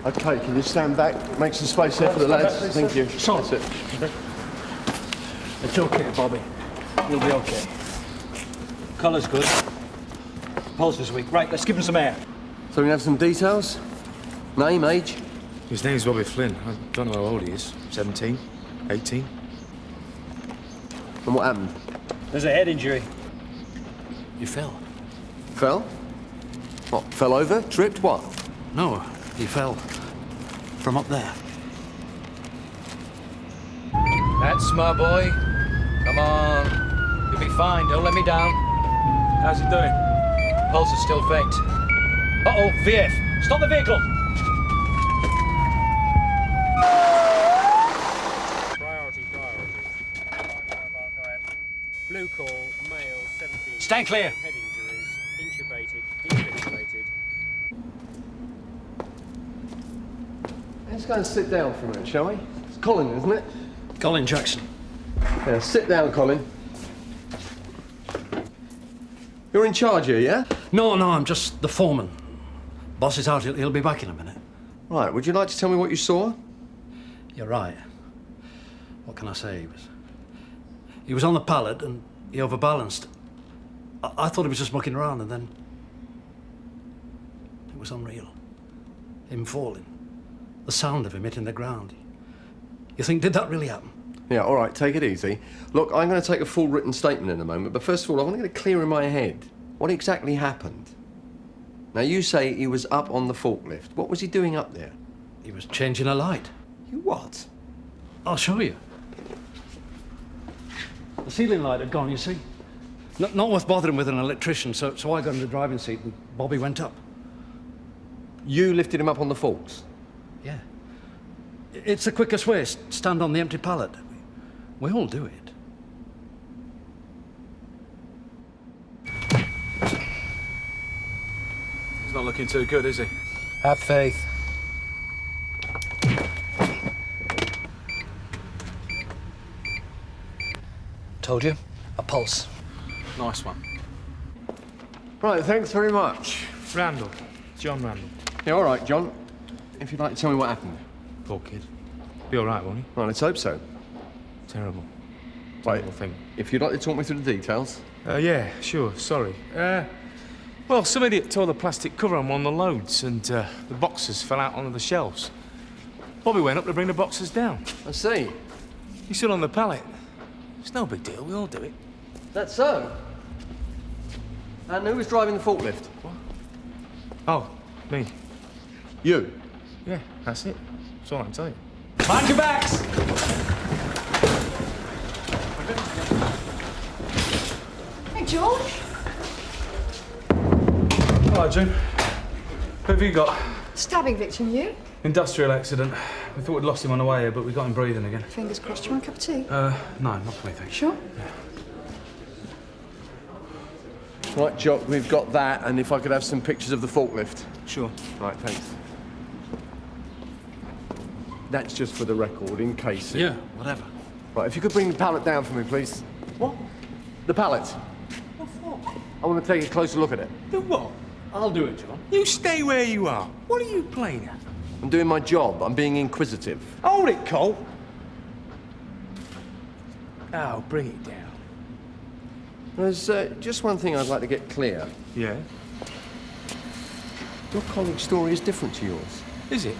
OK, can you stand back? Make some space there for the lads. Thank you. That's it. It's OK, Bobby. You'll be OK. Colour's good. Pulse is weak. Right, let's give him some air. So we can have some details? Name, age? His name's Bobby Flynn. I don't know how old he is. 17? 18? And what happened? There's a head injury. You fell. Fell? What, fell over? Tripped? What? No, he fell. From up there. That's my boy. Come on. You'll be fine. Don't let me down. How's he doing? Pulse is still faint. Uh-oh, VF. Stop the vehicle. Priority. Blue call, male, 17. Stand clear. Head injuries, intubated, defibrillated. Let's go and sit down for a minute, shall we? It's Colin, isn't it? Colin Jackson. Yeah, sit down, Colin. You're in charge here, yeah? No, I'm just the foreman. Boss is out. He'll be back in a minute. Right, would you like to tell me what you saw? You're right. What can I say? He was on the pallet and he overbalanced. I thought he was just mucking around, and then it was unreal. Him falling. The sound of him hitting the ground. You think, did that really happen? Yeah, all right, take it easy. Look, I'm going to take a full written statement in a moment, but first of all, I want to get it clear in my head. What exactly happened? Now, you say he was up on the forklift. What was he doing up there? He was changing a light. You what? I'll show you. The ceiling light had gone, you see. Not worth bothering with an electrician, so I got in the driving seat and Bobby went up. You lifted him up on the forks? Yeah. It's the quickest way. Stand on the empty pallet. We all do it. He's not looking too good, is he? Have faith. Told you. A pulse. Nice one. Right, thanks very much. Randall. John Randall. Yeah, all right, John. If you'd like to tell me what happened. Poor kid. Be all right, won't he? Well, let's hope so. Terrible. Right, Terrible thing. if you'd like to talk me through the details. Yeah, sure. Sorry. Well, some idiot tore the plastic cover on one of the loads, and the boxes fell out onto the shelves. Bobby went up to bring the boxes down. I see. He stood on the pallet. It's no big deal. We all do it. That's so. And who was driving the forklift? What? Oh, me. You? Yeah, that's it. That's all I can tell you. Mind your backs! Hey, George. Hello, June. Who have you got? Stabbing victim, you? Industrial accident. We thought we'd lost him on the way here, but we got him breathing again. Fingers crossed. You want a cup of tea? No, not for me, thanks. Sure. Right, Jock, we've got that, and if I could have some pictures of the forklift. Sure. Right, thanks. That's just for the record, in case. Yeah, whatever. Right, if you could bring the pallet down for me, please. What? The pallet. What for? I want to take a closer look at it. The what? I'll do it, John. You stay where you are. What are you playing at? I'm doing my job. I'm being inquisitive. Hold it, Cole. Now, bring it down. There's just one thing I'd like to get clear. Yeah? Your colleague's story is different to yours. Is it?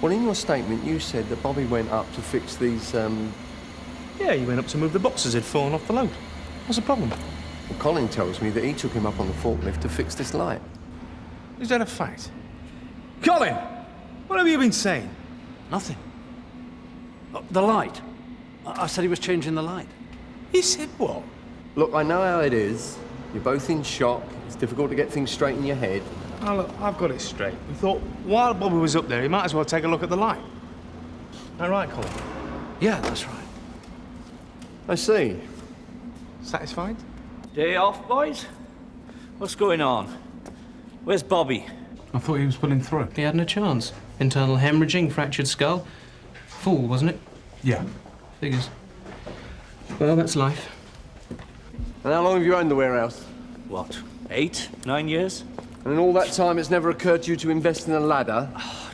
Well, in your statement, you said that Bobby went up to fix these, Yeah, he went up to move the boxes had fallen off the load. What's the problem? Well, Colin tells me that he took him up on the forklift to fix this light. Is that a fact? Colin! What have you been saying? Nothing. The light. I said he was changing the light. You said what? Look, I know how it is. You're both in shock. It's difficult to get things straight in your head. Oh, look, I've got it straight. We thought, while Bobby was up there, he might as well take a look at the light. All right, Colin? Yeah, that's right. I see. Satisfied? Day off, boys? What's going on? Where's Bobby? I thought he was pulling through. He hadn't a chance. Internal hemorrhaging, fractured skull. Fool, wasn't it? Yeah. Figures. Well, that's life. And how long have you owned the warehouse? What, 8, 9 years? And in all that time, it's never occurred to you to invest in a ladder?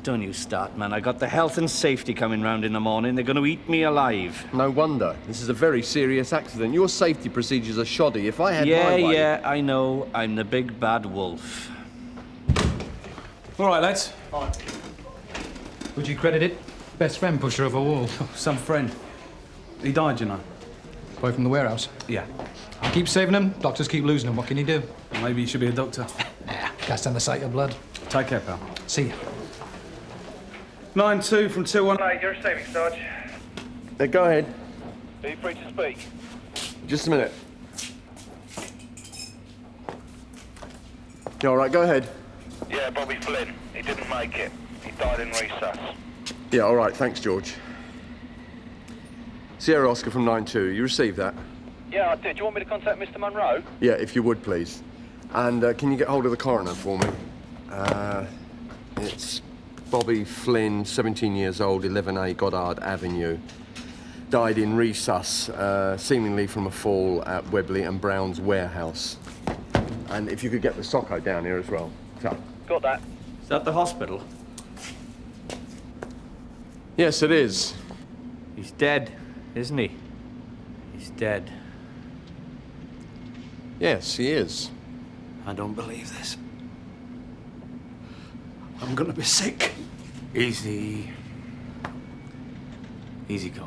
don't you start, man. I got the health and safety coming round in the morning. They're going to eat me alive. No wonder. This is a very serious accident. Your safety procedures are shoddy. If I had my way... Yeah, I know. I'm the big bad wolf. All right, lads. Would you credit it? Best friend pusher of a wall. Some friend. He died, you know. Boy from the warehouse. Yeah. You keep saving them, doctors keep losing them. What can you do? Maybe you should be a doctor. Nah, cast down the sight of blood. Take care, pal. See ya. 9-2 from 2-1. You're saving, Sarge. Go ahead. Are you free to speak? Just a minute. You all right? Go ahead. Yeah, Bobby Flynn. He didn't make it. He died in recess. Yeah, all right. Thanks, George. Sierra Oscar from 9-2. You received that? Yeah, I did. Do you want me to contact Mr. Monroe? Yeah, if you would, please. And can you get hold of the coroner for me? It's Bobby Flynn, 17 years old, 11A Goddard Avenue. Died in resus, seemingly from a fall at Webley and Brown's warehouse. And if you could get the Socko down here as well. So. Got that. Is that the hospital? Yes, it is. He's dead, isn't he? He's dead. Yes, he is. I don't believe this. I'm gonna be sick. Easy. Easy go.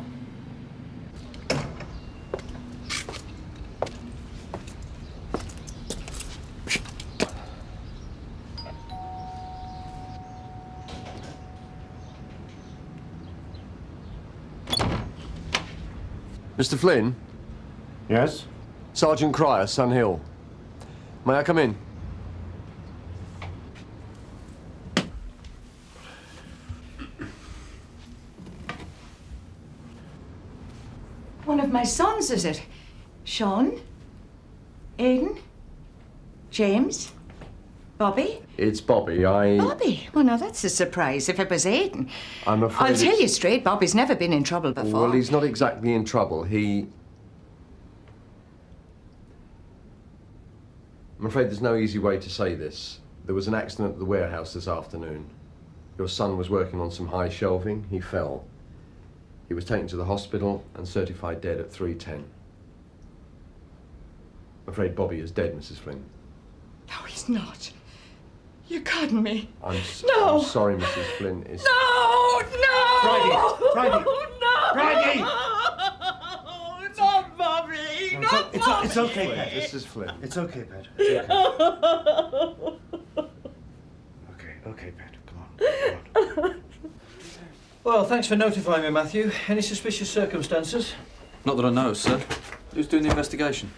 Mr. Flynn? Yes? Sergeant Cryer, Sun Hill. May I come in? One of my sons, is it? Sean? Aidan? James? Bobby? It's Bobby. Bobby? Well, now that's a surprise if it was Aidan. I'm afraid I'll tell it's- you straight, Bobby's never been in trouble before. Well, he's not exactly in trouble. I'm afraid there's no easy way to say this. There was an accident at the warehouse this afternoon. Your son was working on some high shelving. He fell. He was taken to the hospital and certified dead at 3:10. I'm afraid Bobby is dead, Mrs. Flynn. No, he's not. You're kidding me. I'm No. sorry, Mrs. Flynn. It's... No! Friday! No! Friday! Not Bobby! Not Bobby! It's okay, Pat. Mrs. Flynn. It's okay, Pat. It's okay. Okay, Pat. Come on. Well, thanks for notifying me, Matthew. Any suspicious circumstances? Not that I know, sir. Who's doing the investigation?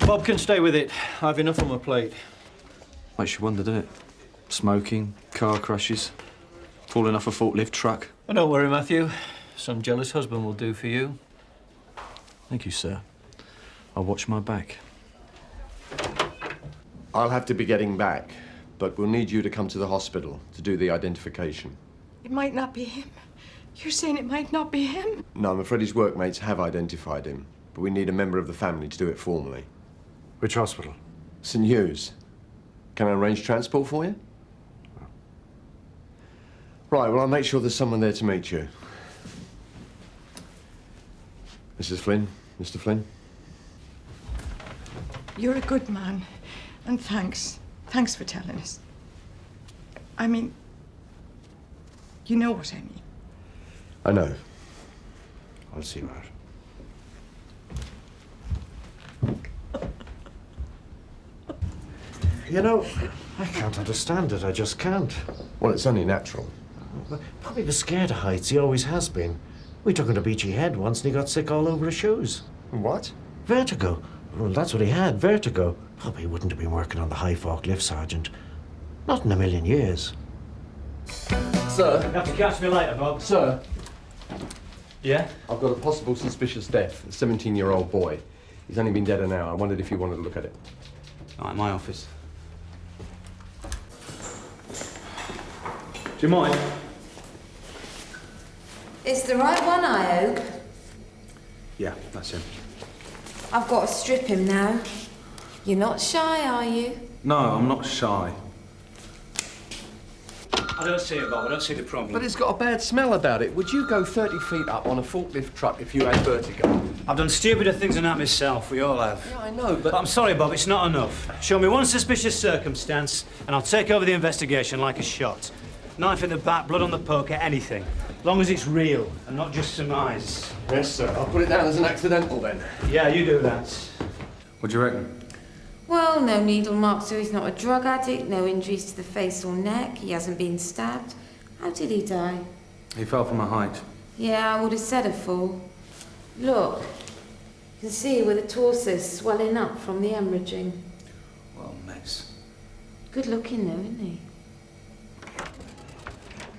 Bob can stay with it. I've enough on my plate. Makes you wonder, doesn't it? Smoking, car crashes, falling off a forklift truck. Oh, don't worry, Matthew. Some jealous husband will do for you. Thank you, sir. I'll watch my back. I'll have to be getting back, but we'll need you to come to the hospital to do the identification. It might not be him. You're saying it might not be him? No, I'm afraid his workmates have identified him, but we need a member of the family to do it formally. Which hospital? St. Hugh's. Can I arrange transport for you? Right, well, I'll make sure there's someone there to meet you. Mrs. Flynn, Mr. Flynn. You're a good man. And thanks. Thanks for telling us. I mean, you know what I mean. I know. I'll see about it. You know, I can't understand it. I just can't. Well, it's only natural. Bobby was scared of heights. He always has been. We took him to Beachy Head once and he got sick all over his shoes. What? Vertigo. Well, that's what he had, vertigo. Bobby wouldn't have been working on the high forklift, Sergeant. Not in a million years. Sir? You have to catch me later, Bob. Sir? Yeah? I've got a possible suspicious death. A 17-year-old boy. He's only been dead an hour. I wondered if you wanted to look at it. All right, my office. Do you mind? It's the right one, I hope. Yeah, that's him. I've got to strip him now. You're not shy, are you? No, I'm not shy. I don't see it, Bob. I don't see the problem. But it's got a bad smell about it. Would you go 30 feet up on a forklift truck if you had vertigo? I've done stupider things than that myself. We all have. Yeah, I know, But I'm sorry, Bob. It's not enough. Show me one suspicious circumstance, and I'll take over the investigation like a shot. Knife in the back, blood on the poker, anything. As long as it's real and not just surmise. Yes, sir. I'll put it down as an accidental then. Yeah, you do that. What do you reckon? Well, no needle marks, so he's not a drug addict, no injuries to the face or neck, he hasn't been stabbed. How did he die? He fell from a height. Yeah, I would have said a fall. Look, you can see where the torso's swelling up from the hemorrhaging. Well, mess. Good looking though, isn't he?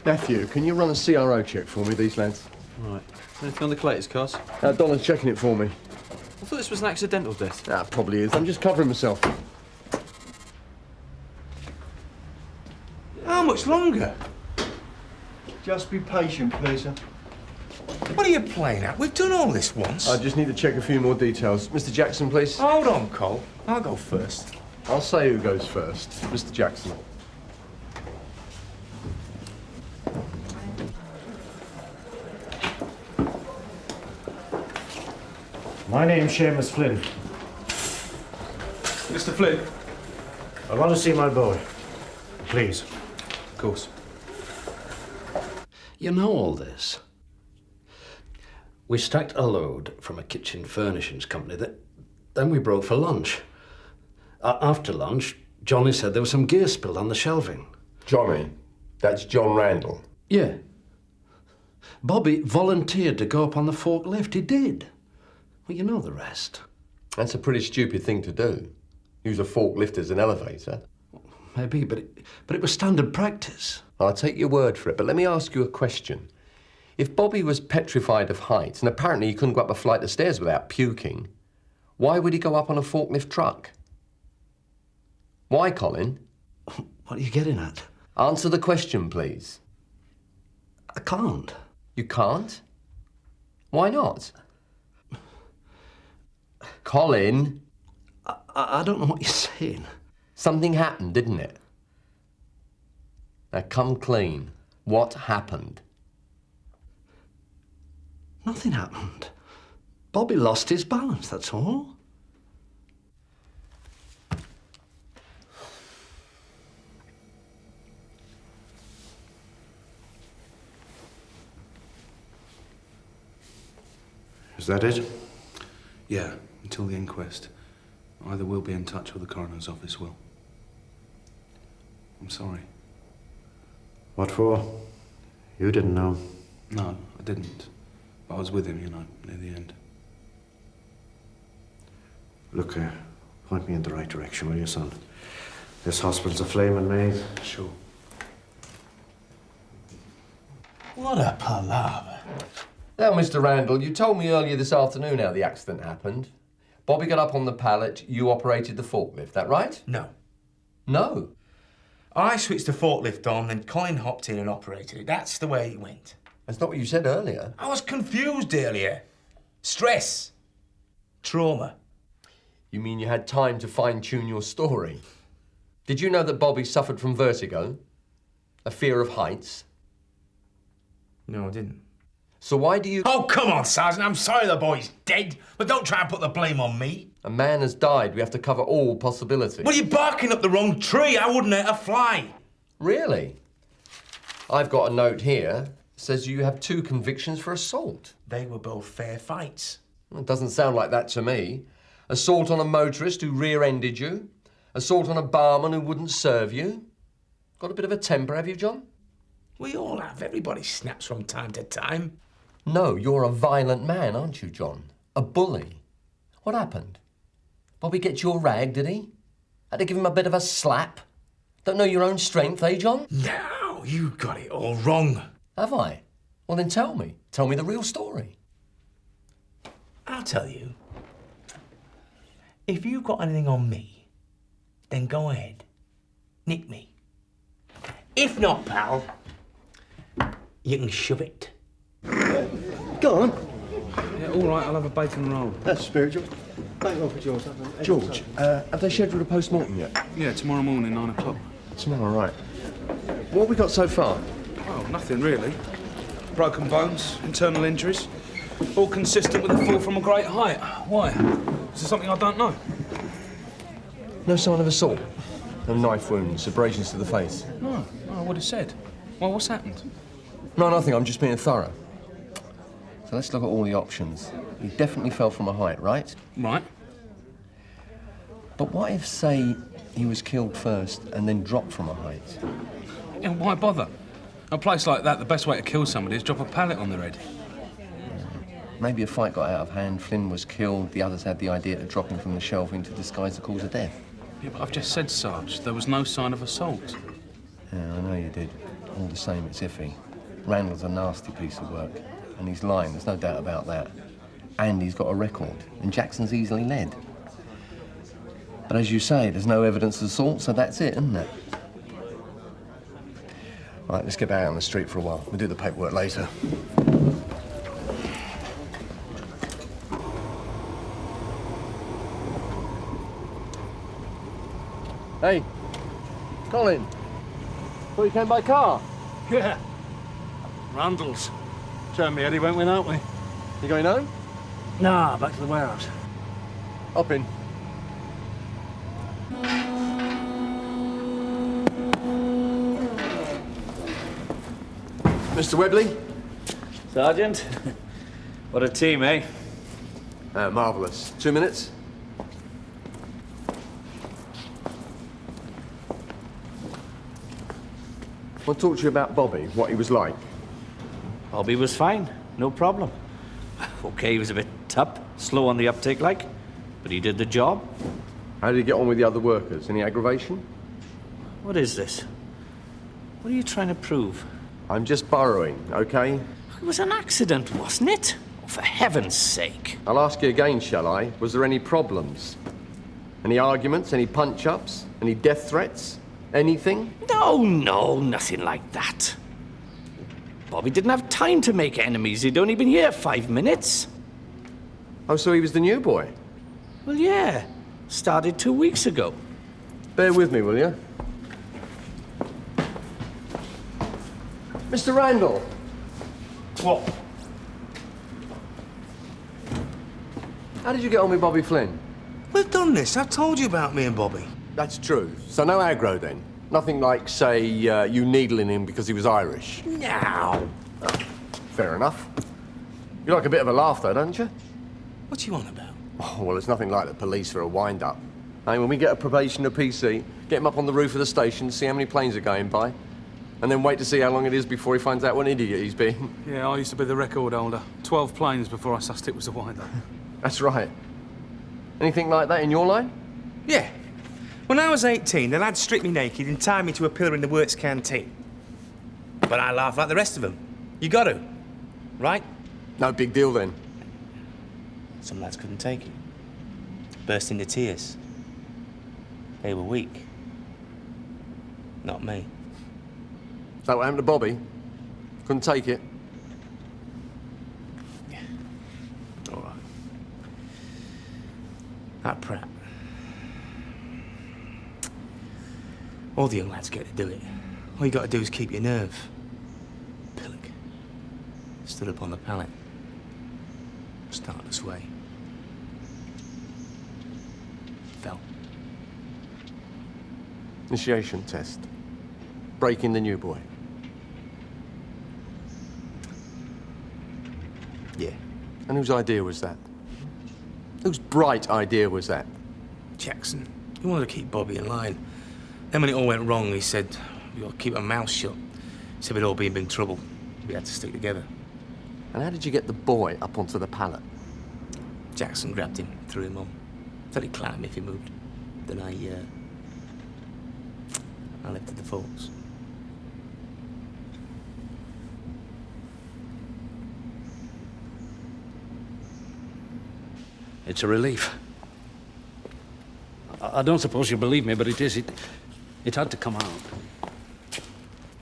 Nephew, can you run a CRO check for me, these lads? Right. Anything on the Claytors, cuz? Donna's checking it for me. I thought this was an accidental death. That probably is. I'm just covering myself. How much longer? Just be patient, please, sir. What are you playing at? We've done all this once. I just need to check a few more details. Mr. Jackson, please. Hold on, Cole. I'll go first. I'll say who goes first. Mr. Jackson. My name's Seamus Flynn. Mr. Flynn? I want to see my boy. Please. Of course. You know all this. We stacked a load from a kitchen furnishings company. Then we broke for lunch. After lunch, Johnny said there was some gear spilled on the shelving. Johnny? That's John Randall? Yeah. Bobby volunteered to go up on the forklift. He did. Well, you know the rest. That's a pretty stupid thing to do. Use a forklift as an elevator. Maybe, but it was standard practice. I'll take your word for it, but let me ask you a question. If Bobby was petrified of heights, and apparently he couldn't go up a flight of stairs without puking, why would he go up on a forklift truck? Why, Colin? What are you getting at? Answer the question, please. I can't. You can't? Why not? Colin? I don't know what you're saying. Something happened, didn't it? Now come clean. What happened? Nothing happened. Bobby lost his balance, that's all. Is that it? Yeah, until the inquest. Either we'll be in touch or the coroner's office will. I'm sorry. What for? You didn't know. No, I didn't. But I was with him, you know, near the end. Look, point me in the right direction, will you, son? This hospital's a flaming maze. Sure. What a palaver. Now, Mr. Randall, you told me earlier this afternoon how the accident happened. Bobby got up on the pallet, you operated the forklift, that right? No. No? I switched the forklift on, then Colin hopped in and operated it. That's the way it went. That's not what you said earlier. I was confused earlier. Stress. Trauma. You mean you had time to fine-tune your story? Did you know that Bobby suffered from vertigo? A fear of heights? No, I didn't. So why do you... Oh, come on, Sergeant. I'm sorry the boy's dead, but don't try and put the blame on me. A man has died. We have to cover all possibilities. Well, you're barking up the wrong tree. I wouldn't hurt a fly. Really? I've got a note here. It says you have 2 convictions for assault. They were both fair fights. Well, it doesn't sound like that to me. Assault on a motorist who rear-ended you. Assault on a barman who wouldn't serve you. Got a bit of a temper, have you, John? We all have. Everybody snaps from time to time. No, you're a violent man, aren't you, John? A bully. What happened? Bobby get your rag, did he? Had to give him a bit of a slap? Don't know your own strength, eh, John? No, you got it all wrong. Have I? Well, then tell me. Tell me the real story. I'll tell you. If you've got anything on me, then go ahead. Nick me. If not, pal, you can shove it. Go on. Yeah, all right, I'll have a bacon roll. That's spiritual. Thank God for George. George, have they scheduled a post-mortem yet? Yeah, tomorrow morning, 9 o'clock. Tomorrow, right. What have we got so far? Oh, nothing really. Broken bones, internal injuries. All consistent with a fall from a great height. Why? Is there something I don't know? No sign of assault. No knife wounds, abrasions to the face. No, I would have said. Well, what's happened? No, nothing. I'm just being thorough. So let's look at all the options. He definitely fell from a height, right? Right. But what if, say, he was killed first and then dropped from a height? Yeah, why bother? A place like that, the best way to kill somebody is drop a pallet on their head. Maybe a fight got out of hand, Flynn was killed, the others had the idea to drop him from the shelving to disguise the cause of death. Yeah, but I've just said, Sarge, there was no sign of assault. Yeah, I know you did. All the same, it's iffy. Randall's a nasty piece of work. And he's lying, there's no doubt about that. And he's got a record. And Jackson's easily led. But as you say, there's no evidence of assault, so that's it, isn't it? Right, let's get back out on the street for a while. We'll do the paperwork later. Hey, Colin. Thought you came by car. Yeah. Randall's. Turned me head, he went without me. You going home? Nah, back to the warehouse. Hop in. Mr. Webley? Sergeant. What a team, eh? Marvellous. 2 minutes? I'll talk to you about Bobby, what he was like. Bobby was fine, no problem. Okay, he was a bit tough, slow on the uptake like, but he did the job. How did he get on with the other workers? Any aggravation? What is this? What are you trying to prove? I'm just borrowing, okay? It was an accident, wasn't it? Oh, for heaven's sake. I'll ask you again, shall I? Was there any problems? Any arguments? Any punch-ups? Any death threats? Anything? No, nothing like that. Bobby didn't have time to make enemies. He'd only been here 5 minutes. Oh, so he was the new boy? Well, yeah. Started 2 weeks ago. Bear with me, will you? Mr. Randall. What? How did you get on with Bobby Flynn? We've done this. I've told you about me and Bobby. That's true. So no aggro, then? Nothing like, say, you needling him because he was Irish? No. Oh, fair enough. You like a bit of a laugh, though, don't you? What you on about? Oh, well, it's nothing like the police for a wind-up. I mean, when we get a probation or PC, get him up on the roof of the station, see how many planes are going by, and then wait to see how long it is before he finds out what an idiot he's been. Yeah, I used to be the record holder. 12 planes before I sussed it was a wind-up. That's right. Anything like that in your line? Yeah. When I was 18, the lad stripped me naked and tied me to a pillar in the works canteen. But I laughed like the rest of them. You got to, right? No big deal, then. Some lads couldn't take it. Burst into tears. They were weak. Not me. Is that what happened to Bobby? Couldn't take it? Yeah. All right. That Pratt. All the young lads get to do it. All you got to do is keep your nerve. Pillock. Stood up on the pallet. Started to sway. Fell. Initiation test. Breaking the new boy. Yeah. And whose idea was that? Whose bright idea was that? Jackson. He wanted to keep Bobby in line. Then when it all went wrong, he said, we got to keep our mouths shut. He said we'd all be in big trouble. We had to stick together. And how did you get the boy up onto the pallet? Jackson grabbed him, threw him on. Said he'd climb if he moved. Then I lifted the force. It's a relief. I don't suppose you believe me, but it is. It had to come out.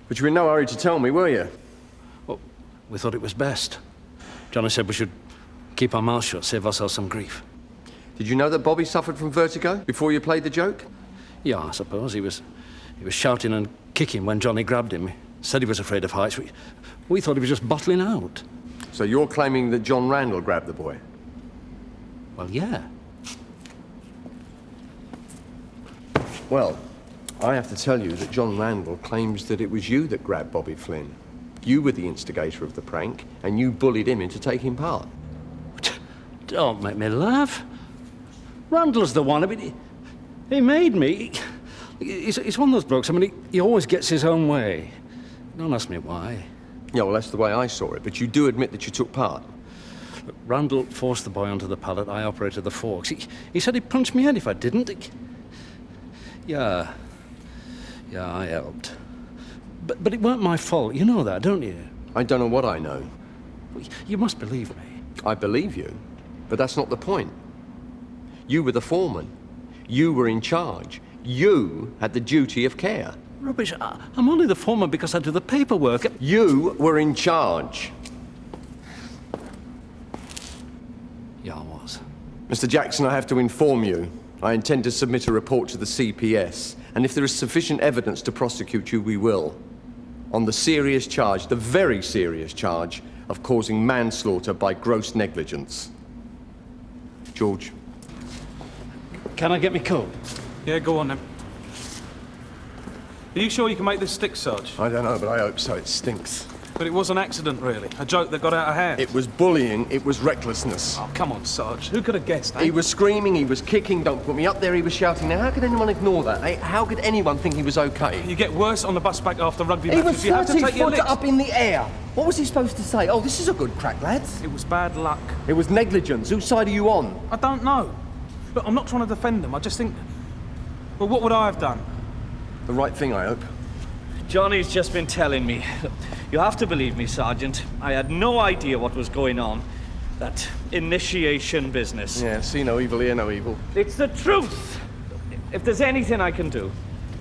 But you were in no hurry to tell me, were you? Well, we thought it was best. Johnny said we should keep our mouths shut, save ourselves some grief. Did you know that Bobby suffered from vertigo before you played the joke? Yeah, I suppose. He was He was shouting and kicking when Johnny grabbed him. He said he was afraid of heights. We thought he was just bottling out. So you're claiming that John Randall grabbed the boy? Well, yeah. Well, I have to tell you that John Randall claims that it was you that grabbed Bobby Flynn. You were the instigator of the prank, and you bullied him into taking part. Don't make me laugh. Randall's the one. I mean, he made me. He's one of those blokes. I mean, he always gets his own way. Don't ask me why. Yeah, well, that's the way I saw it, but you do admit that you took part. Look, Randall forced the boy onto the pallet. I operated the forks. He said he'd punch me head if I didn't. Yeah, I helped. But it weren't my fault. You know that, don't you? I don't know what I know. You must believe me. I believe you, but that's not the point. You were the foreman. You were in charge. You had the duty of care. Rubbish. I'm only the foreman because I do the paperwork. You were in charge. Yeah, I was. Mr. Jackson, I have to inform you. I intend to submit a report to the CPS, and if there is sufficient evidence to prosecute you, we will. On the serious charge, the very serious charge, of causing manslaughter by gross negligence. George. Can I get me coat? Yeah, go on then. Are you sure you can make this stick, Sarge? I don't know, but I hope so. It stinks. But it was an accident, really. A joke that got out of hand. It was bullying. It was recklessness. Oh, come on, Sarge. Who could have guessed, eh? He was screaming, he was kicking, don't put me up there, he was shouting. Now, how could anyone ignore that, eh? How could anyone think he was okay? You get worse on the bus back after rugby He matches. was You have to 30 take your foot licks. up in the air. What was he supposed to say? Oh, this is a good crack, lads. It was bad luck. It was negligence. Whose side are you on? I don't know. Look, I'm not trying to defend them. I just think... Well, what would I have done? The right thing, I hope. Johnny's just been telling me. You have to believe me, Sergeant. I had no idea what was going on. That initiation business. Yeah, see no evil, hear no evil. It's the truth. If there's anything I can do.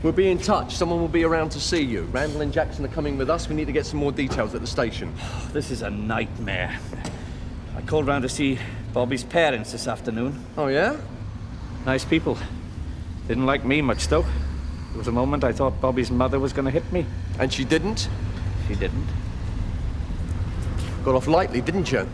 We'll be in touch. Someone will be around to see you. Randall and Jackson are coming with us. We need to get some more details at the station. This is a nightmare. I called round to see Bobby's parents this afternoon. Oh, yeah? Nice people. Didn't like me much, though. There was a moment I thought Bobby's mother was going to hit me. And she didn't? She didn't. Got off lightly, didn't you?